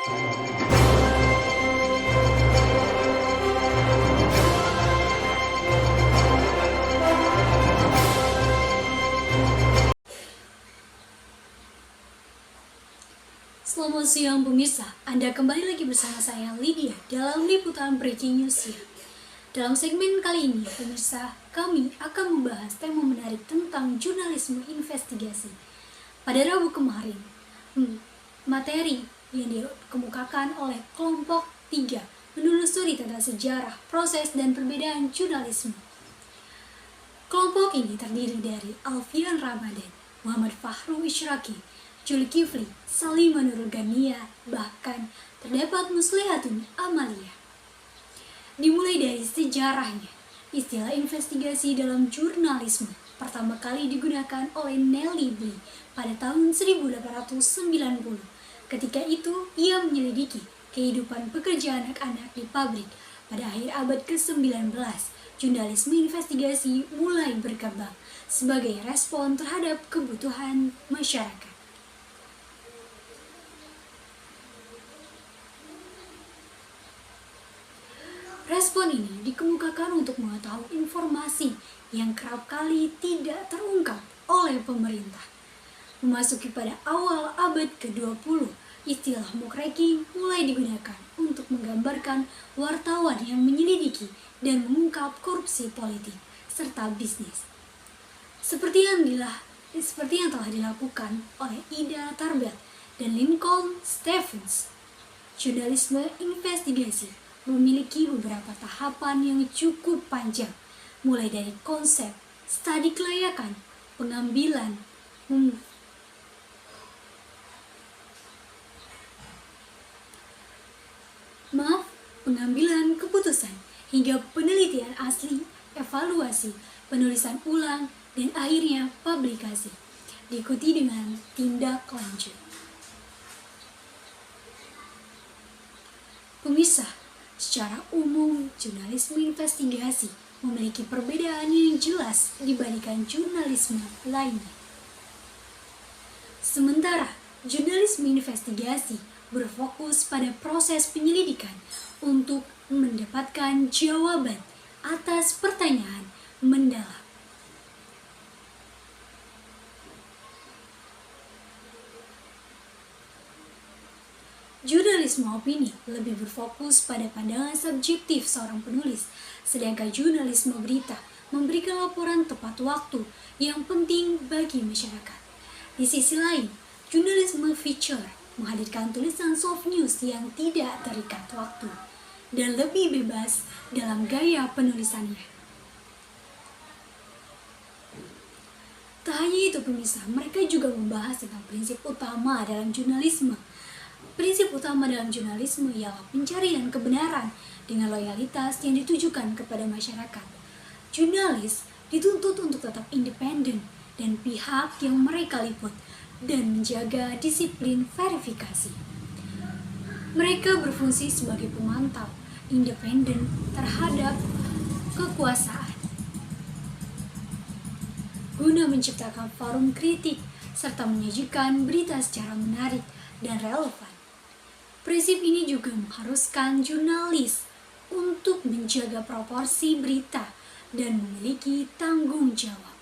Selamat siang pemirsa, Anda kembali lagi bersama saya Lydia dalam liputan Breaking News ya. Dalam segmen kali ini pemirsa, kami akan membahas tema menarik tentang jurnalisme investigasi. Pada Rabu kemarin, materi yang dikemukakan oleh kelompok 3 menelusuri tentang sejarah, proses, dan perbedaan jurnalisme. Kelompok ini terdiri dari Alfian Ramadan, Muhammad Fahru Isyraki, Zulkifli, Salima Nurul Gania, bahkan terdapat Muslihatun Amalia. Dimulai dari sejarahnya, istilah investigasi dalam jurnalisme pertama kali digunakan oleh Nelly Bly pada tahun 1890. Ketika itu, ia menyelidiki kehidupan pekerja anak-anak di pabrik. Pada akhir abad ke-19, jurnalisme investigasi mulai berkembang sebagai respon terhadap kebutuhan masyarakat. Respon ini dikemukakan untuk mengetahui informasi yang kerap kali tidak terungkap oleh pemerintah. Memasuki pada awal abad ke-20, istilah muckraking mulai digunakan untuk menggambarkan wartawan yang menyelidiki dan mengungkap korupsi politik serta bisnis. Seperti yang telah dilakukan oleh Ida Tarbell dan Lincoln Steffens. Jurnalisme investigasi memiliki beberapa tahapan yang cukup panjang, mulai dari konsep, studi kelayakan, pengambilan keputusan, hingga penelitian asli, evaluasi, penulisan ulang, dan akhirnya publikasi, diikuti dengan tindak lanjut. Pemirsa, secara umum, jurnalisme investigasi memiliki perbedaan yang jelas dibandingkan jurnalisme lainnya. Sementara, jurnalisme investigasi berfokus pada proses penyelidikan untuk mendapatkan jawaban atas pertanyaan mendalam. Jurnalisme opini lebih berfokus pada pandangan subjektif seorang penulis, sedangkan jurnalisme berita memberikan laporan tepat waktu yang penting bagi masyarakat. Di sisi lain, jurnalisme feature menghadirkan tulisan soft news yang tidak terikat waktu dan lebih bebas dalam gaya penulisannya. Tak hanya itu pemirsa, mereka juga membahas tentang prinsip utama dalam jurnalisme. Prinsip utama dalam jurnalisme ialah pencarian kebenaran dengan loyalitas yang ditujukan kepada masyarakat. Jurnalis dituntut untuk tetap independen dan pihak yang mereka liput dan menjaga disiplin verifikasi. Mereka berfungsi sebagai pemantau independen terhadap kekuasaan, guna menciptakan forum kritik serta menyajikan berita secara menarik dan relevan. Prinsip ini juga mengharuskan jurnalis untuk menjaga proporsi berita dan memiliki tanggung jawab.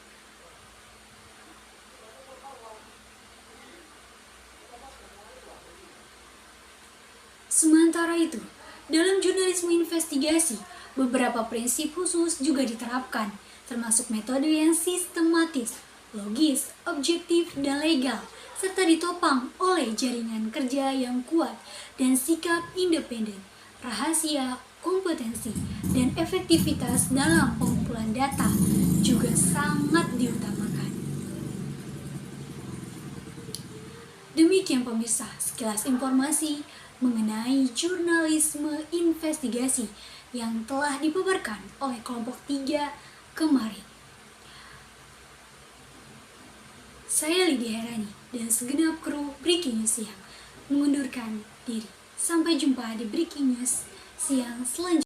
Sementara itu, dalam jurnalisme investigasi, beberapa prinsip khusus juga diterapkan, termasuk metode yang sistematis, logis, objektif, dan legal, serta ditopang oleh jaringan kerja yang kuat dan sikap independen, rahasia, kompetensi, dan efektivitas dalam pengumpulan data juga sangat diutamakan. Demikian pemirsa, sekilas informasi mengenai jurnalisme investigasi yang telah dipaparkan oleh kelompok 3 kemarin. Saya Lydia Herani dan segenap kru Breaking News Siang mengundurkan diri. Sampai jumpa di Breaking News Siang selanjutnya.